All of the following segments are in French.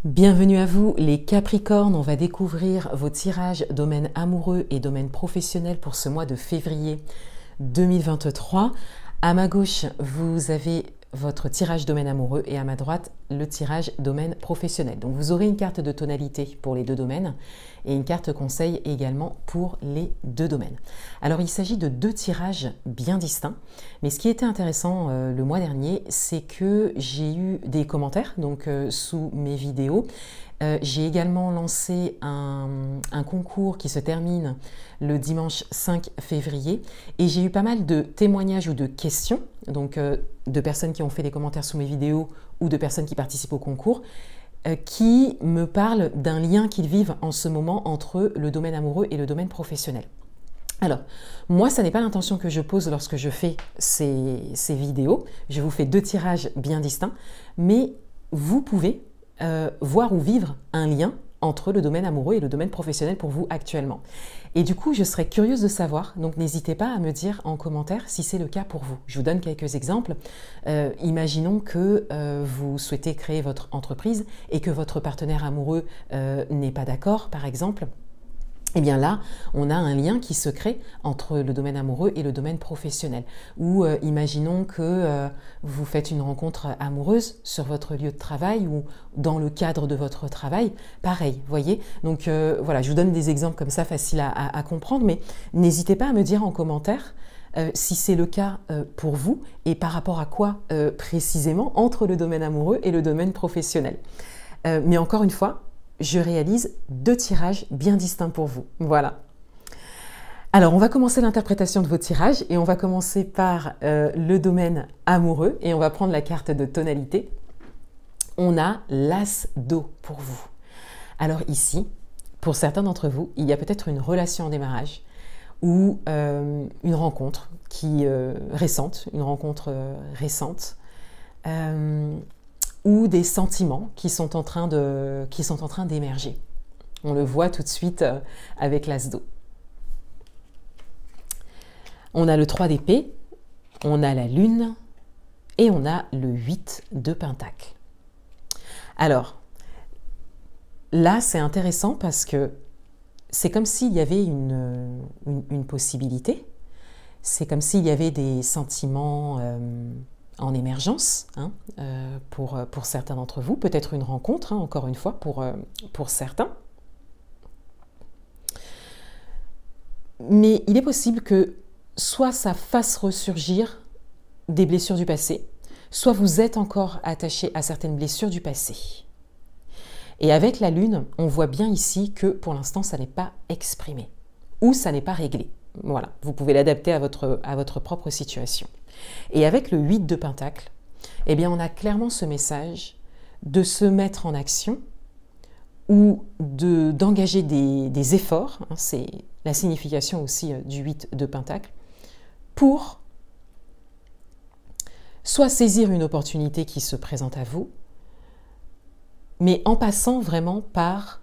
Bienvenue à vous les Capricornes, on va découvrir vos tirages domaine amoureux et domaine professionnel pour ce mois de février 2023. À ma gauche, vous avez votre tirage domaine amoureux et à ma droite, le tirage domaine professionnel. Donc vous aurez une carte de tonalité pour les deux domaines et une carte conseil également pour les deux domaines. Alors il s'agit de deux tirages bien distincts, mais ce qui était intéressant le mois dernier, c'est que j'ai eu des commentaires donc sous mes vidéos. J'ai également lancé un concours qui se termine le dimanche 5 février et j'ai eu pas mal de témoignages ou de questions, donc de personnes qui ont fait des commentaires sous mes vidéos ou de personnes qui participent au concours, qui me parlent d'un lien qu'ils vivent en ce moment entre le domaine amoureux et le domaine professionnel. Alors, moi, ça n'est pas l'intention que je pose lorsque je fais ces vidéos. Je vous fais deux tirages bien distincts, mais vous pouvez voir ou vivre un lien entre le domaine amoureux et le domaine professionnel pour vous actuellement. Et du coup, je serais curieuse de savoir, donc n'hésitez pas à me dire en commentaire si c'est le cas pour vous. Je vous donne quelques exemples. Imaginons que vous souhaitez créer votre entreprise et que votre partenaire amoureux n'est pas d'accord, par exemple. Et bien là, on a un lien qui se crée entre le domaine amoureux et le domaine professionnel. Ou imaginons que vous faites une rencontre amoureuse sur votre lieu de travail ou dans le cadre de votre travail. Pareil, voyez. Donc voilà, je vous donne des exemples comme ça faciles à comprendre, mais n'hésitez pas à me dire en commentaire si c'est le cas pour vous et par rapport à quoi précisément entre le domaine amoureux et le domaine professionnel. Mais encore une fois, je réalise deux tirages bien distincts pour vous. Voilà. Alors, on va commencer l'interprétation de vos tirages et on va commencer par le domaine amoureux et on va prendre la carte de tonalité. On a l'As d'eau pour vous. Alors ici, pour certains d'entre vous, il y a peut-être une relation en démarrage ou une rencontre récente, ou des sentiments qui sont en train d'émerger. On le voit tout de suite avec l'As d'eau. On a le 3 d'épée, on a la lune et on a le 8 de pentacle. Alors, là c'est intéressant parce que c'est comme s'il y avait une possibilité, c'est comme s'il y avait des sentiments en émergence pour certains d'entre vous, peut-être une rencontre, encore une fois, pour certains. Mais il est possible que soit ça fasse ressurgir des blessures du passé, soit vous êtes encore attaché à certaines blessures du passé. Et avec la lune, on voit bien ici que pour l'instant, ça n'est pas exprimé ou ça n'est pas réglé. Voilà, vous pouvez l'adapter à votre propre situation. Et avec le 8 de pentacle, eh bien on a clairement ce message de se mettre en action ou d'engager des efforts, c'est la signification aussi du 8 de pentacle, pour soit saisir une opportunité qui se présente à vous, mais en passant vraiment par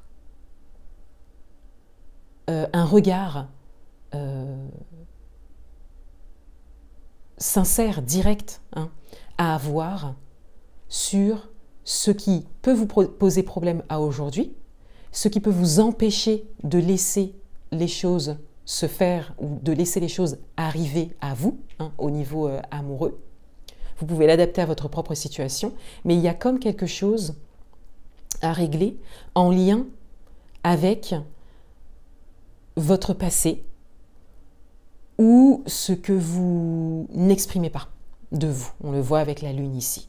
un regard sincère, direct, à avoir sur ce qui peut vous poser problème à aujourd'hui, ce qui peut vous empêcher de laisser les choses se faire ou de laisser les choses arriver à vous, au niveau amoureux. Vous pouvez l'adapter à votre propre situation, mais il y a comme quelque chose à régler en lien avec votre passé ou ce que vous n'exprimez pas de vous. On le voit avec la lune ici.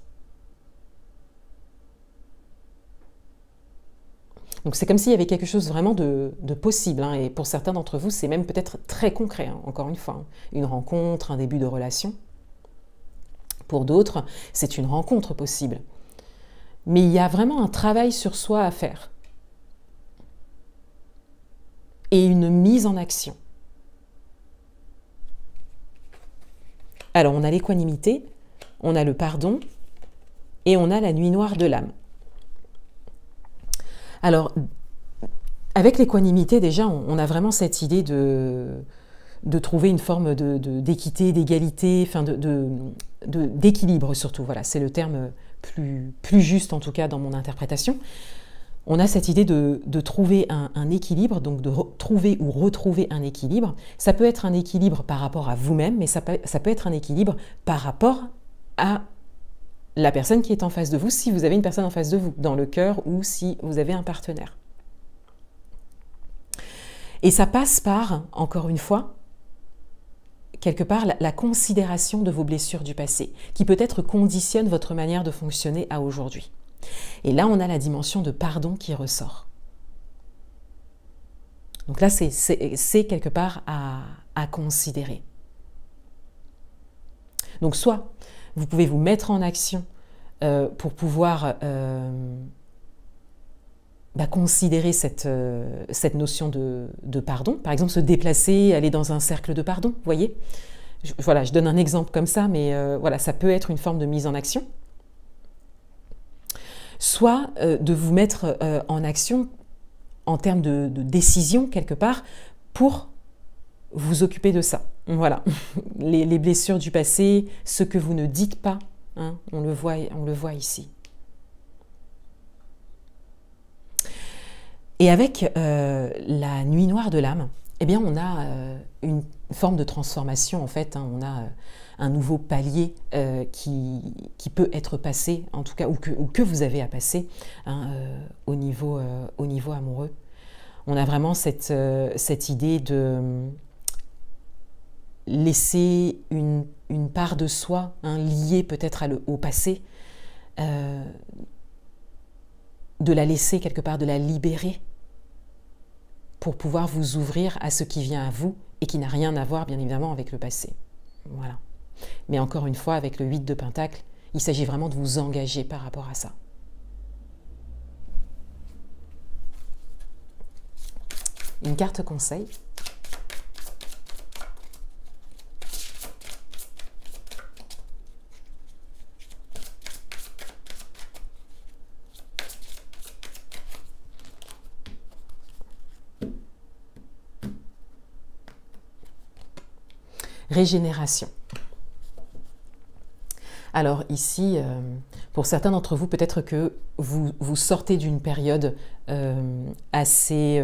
Donc c'est comme s'il y avait quelque chose vraiment de possible, et pour certains d'entre vous, c'est même peut-être très concret, encore une fois, une rencontre, un début de relation. Pour d'autres, c'est une rencontre possible. Mais il y a vraiment un travail sur soi à faire. Et une mise en action. Alors, on a l'équanimité, on a le pardon et on a la nuit noire de l'âme. Alors, avec l'équanimité, déjà, on a vraiment cette idée de trouver une forme d'équité, d'égalité, enfin d'équilibre surtout. Voilà, c'est le terme plus juste, en tout cas, dans mon interprétation. On a cette idée de trouver un équilibre, donc de trouver ou retrouver un équilibre. Ça peut être un équilibre par rapport à vous-même, mais ça peut être un équilibre par rapport à la personne qui est en face de vous, si vous avez une personne en face de vous, dans le cœur, ou si vous avez un partenaire. Et ça passe par, encore une fois, quelque part, la considération de vos blessures du passé, qui peut-être conditionne votre manière de fonctionner à aujourd'hui. Et là, on a la dimension de pardon qui ressort. Donc là, c'est quelque part à considérer. Donc soit vous pouvez vous mettre en action pour pouvoir considérer cette notion de pardon. Par exemple, se déplacer, aller dans un cercle de pardon, vous voyez. Voilà, je donne un exemple comme ça, mais voilà, ça peut être une forme de mise en action. Soit de vous mettre en action en termes de décision quelque part pour vous occuper de ça. Voilà, les blessures du passé, ce que vous ne dites pas, hein, on le voit ici. Et avec la nuit noire de l'âme, eh bien on a une forme de transformation en fait, hein, on a un nouveau palier qui peut être passé, en tout cas, ou que vous avez à passer hein, au niveau amoureux. On a vraiment cette idée de laisser une part de soi hein, liée peut-être au passé, de la laisser quelque part, de la libérer pour pouvoir vous ouvrir à ce qui vient à vous et qui n'a rien à voir bien évidemment avec le passé. Voilà. Mais encore une fois, avec le 8 de Pentacle, il s'agit vraiment de vous engager par rapport à ça. Une carte conseil. Régénération. Alors ici, pour certains d'entre vous, peut-être que vous sortez d'une période assez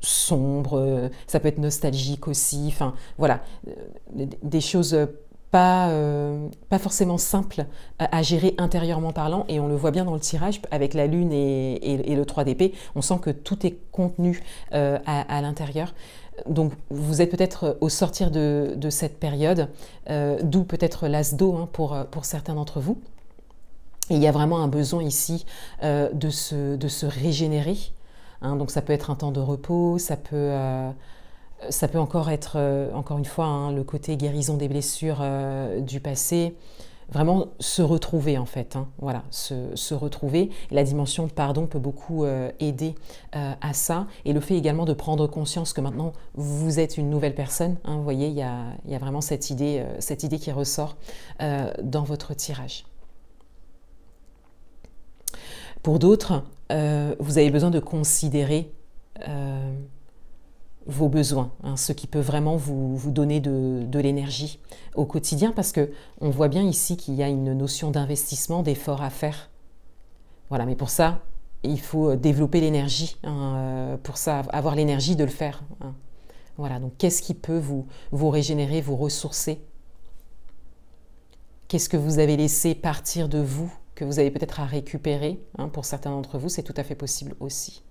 sombre, ça peut être nostalgique aussi, enfin voilà, des choses pas forcément simples à gérer intérieurement parlant, et on le voit bien dans le tirage, avec la lune et le 3 d'épée, on sent que tout est contenu à l'intérieur. Donc vous êtes peut-être au sortir de cette période, d'où peut-être l'as d'eau hein, pour certains d'entre vous. Et il y a vraiment un besoin ici de se régénérer. Hein, donc ça peut être un temps de repos, ça peut encore être, encore une fois, hein, le côté guérison des blessures du passé. Vraiment se retrouver en fait, hein, voilà, se retrouver. Et la dimension de pardon peut beaucoup aider à ça. Et le fait également de prendre conscience que maintenant vous êtes une nouvelle personne. Hein, vous voyez, il y a vraiment cette idée qui ressort dans votre tirage. Pour d'autres, vous avez besoin de considérer vos besoins, hein, ce qui peut vraiment vous donner de l'énergie au quotidien, parce que on voit bien ici qu'il y a une notion d'investissement, d'effort à faire. Voilà, mais pour ça, il faut développer l'énergie, hein, pour ça, avoir l'énergie de le faire. Hein. Voilà, donc qu'est-ce qui peut vous régénérer, vous ressourcer? Qu'est-ce que vous avez laissé partir de vous, que vous avez peut-être à récupérer, hein, pour certains d'entre vous, c'est tout à fait possible aussi.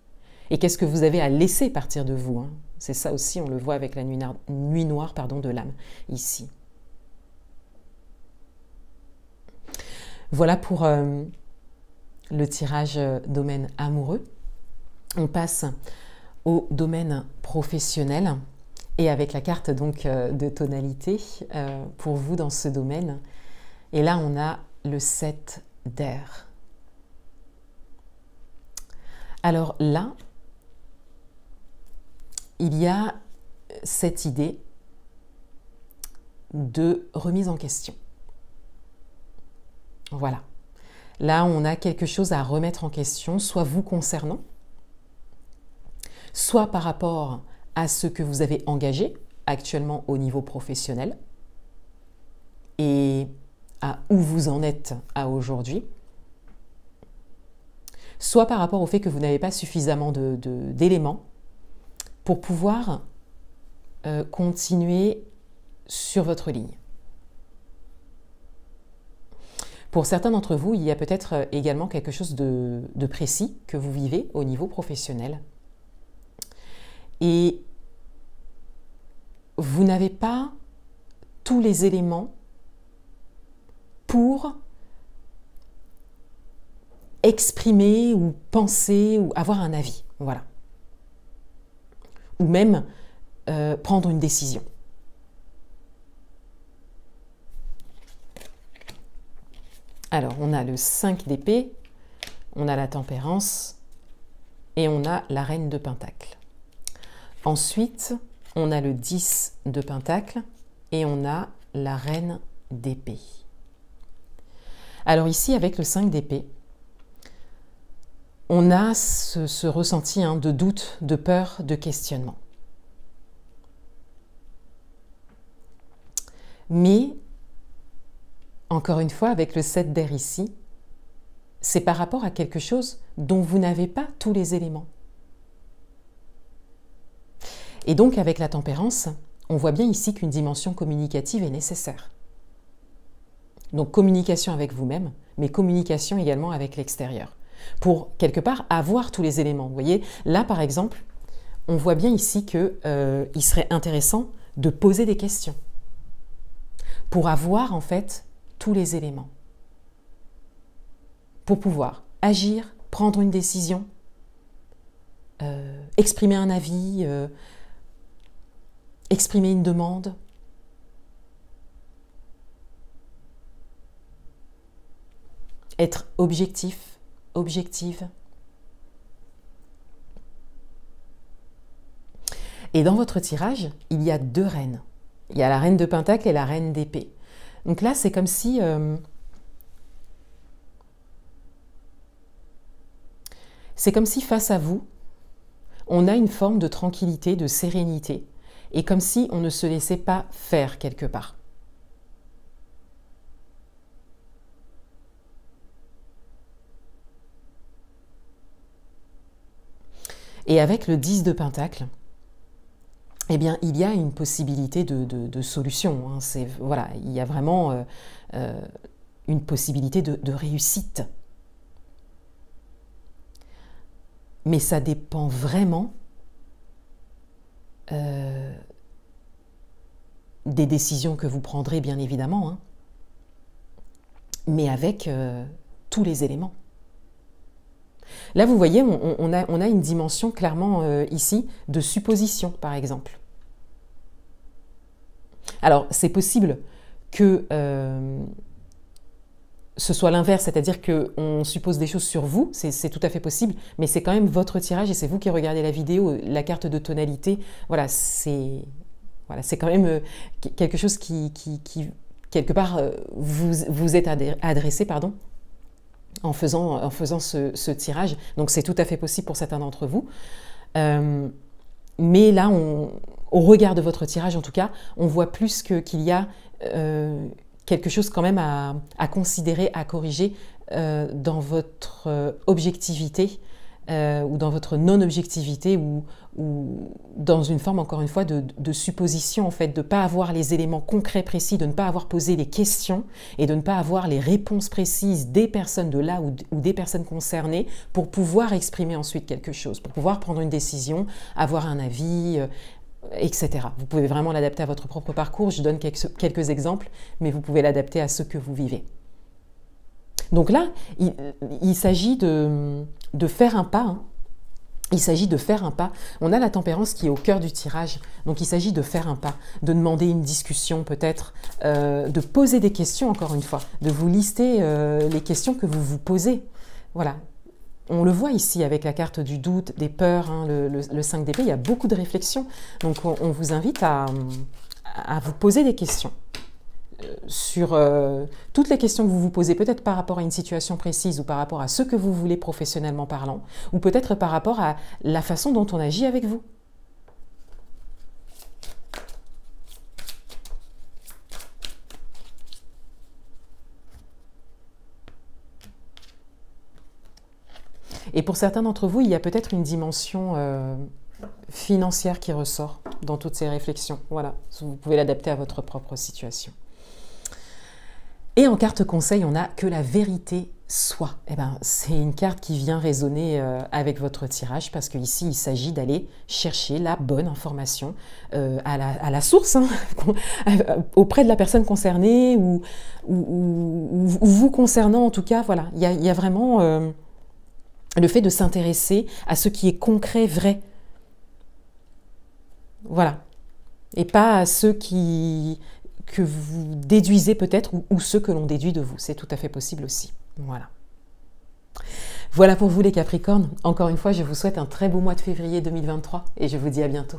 Et qu'est-ce que vous avez à laisser partir de vous, hein? C'est ça aussi, on le voit avec la nuit noire de l'âme, ici. Voilà pour le tirage domaine amoureux. On passe au domaine professionnel, et avec la carte donc de tonalité pour vous dans ce domaine. Et là, on a le 7 d'air. Alors là, il y a cette idée de remise en question. Voilà. Là, on a quelque chose à remettre en question, soit vous concernant, soit par rapport à ce que vous avez engagé actuellement au niveau professionnel et à où vous en êtes à aujourd'hui, soit par rapport au fait que vous n'avez pas suffisamment d'éléments pour pouvoir continuer sur votre ligne. Pour certains d'entre vous, il y a peut-être également quelque chose de précis que vous vivez au niveau professionnel. Et vous n'avez pas tous les éléments pour exprimer ou penser ou avoir un avis. Voilà. Ou même prendre une décision. Alors, on a le 5 d'épée, on a la tempérance et on a la reine de pentacle. Ensuite, on a le 10 de pentacle et on a la reine d'épée. Alors ici, avec le 5 d'épée, on a ce ressenti de doute, de peur, de questionnement. Mais, encore une fois, avec le 7 d'air ici, c'est par rapport à quelque chose dont vous n'avez pas tous les éléments. Et donc, avec la tempérance, on voit bien ici qu'une dimension communicative est nécessaire. Donc, communication avec vous-même, mais communication également avec l'extérieur. Pour, quelque part, avoir tous les éléments. Vous voyez, là, par exemple, on voit bien ici qu'il serait intéressant de poser des questions pour avoir, en fait, tous les éléments. Pour pouvoir agir, prendre une décision, exprimer un avis, exprimer une demande. Être objectif, objective. Et dans votre tirage, il y a 2 reines. Il y a la reine de pentacle et la reine d'épée. Donc là, c'est comme si face à vous, on a une forme de tranquillité, de sérénité, et comme si on ne se laissait pas faire quelque part. Et avec le 10 de pentacle, eh bien, il y a une possibilité de solution. Hein. Voilà, il y a vraiment une possibilité de réussite. Mais ça dépend vraiment des décisions que vous prendrez, bien évidemment, hein, mais avec tous les éléments. Là, vous voyez, on a une dimension clairement ici de supposition, par exemple. Alors, c'est possible que ce soit l'inverse, c'est-à-dire qu'on suppose des choses sur vous, c'est tout à fait possible, mais c'est quand même votre tirage et c'est vous qui regardez la vidéo, la carte de tonalité, voilà, c'est quand même quelque chose qui quelque part, vous est adressé, pardon, en faisant ce tirage. Donc c'est tout à fait possible pour certains d'entre vous. Mais là, au regard de votre tirage, en tout cas, on voit plus qu'il y a quelque chose quand même à considérer, à corriger dans votre objectivité ou dans votre non-objectivité ou dans une forme, encore une fois, de supposition, en fait, de ne pas avoir les éléments concrets précis, de ne pas avoir posé les questions et de ne pas avoir les réponses précises des personnes de là ou des personnes concernées pour pouvoir exprimer ensuite quelque chose, pour pouvoir prendre une décision, avoir un avis, etc. Vous pouvez vraiment l'adapter à votre propre parcours. Je donne quelques exemples, mais vous pouvez l'adapter à ce que vous vivez. Donc là, il s'agit de faire un pas. Hein. Il s'agit de faire un pas. On a la tempérance qui est au cœur du tirage. Donc il s'agit de faire un pas, de demander une discussion peut-être, de poser des questions encore une fois, de vous lister les questions que vous vous posez. Voilà. On le voit ici avec la carte du doute, des peurs, hein, le 5 d'épée, il y a beaucoup de réflexions. Donc on vous invite à vous poser des questions sur toutes les questions que vous vous posez, peut-être par rapport à une situation précise ou par rapport à ce que vous voulez professionnellement parlant, ou peut-être par rapport à la façon dont on agit avec vous. Et pour certains d'entre vous, il y a peut-être une dimension financière qui ressort dans toutes ces réflexions. Voilà, vous pouvez l'adapter à votre propre situation. Et en carte conseil, on a que la vérité soit. Eh ben, c'est une carte qui vient résonner avec votre tirage parce qu'ici, il s'agit d'aller chercher la bonne information à la source, hein, auprès de la personne concernée ou vous concernant en tout cas. Voilà, il y a vraiment le fait de s'intéresser à ce qui est concret, vrai. Voilà. Et pas à ceux que vous déduisez peut-être ou ceux que l'on déduit de vous. C'est tout à fait possible aussi. Voilà. Voilà pour vous les Capricornes. Encore une fois, je vous souhaite un très beau mois de février 2023 et je vous dis à bientôt.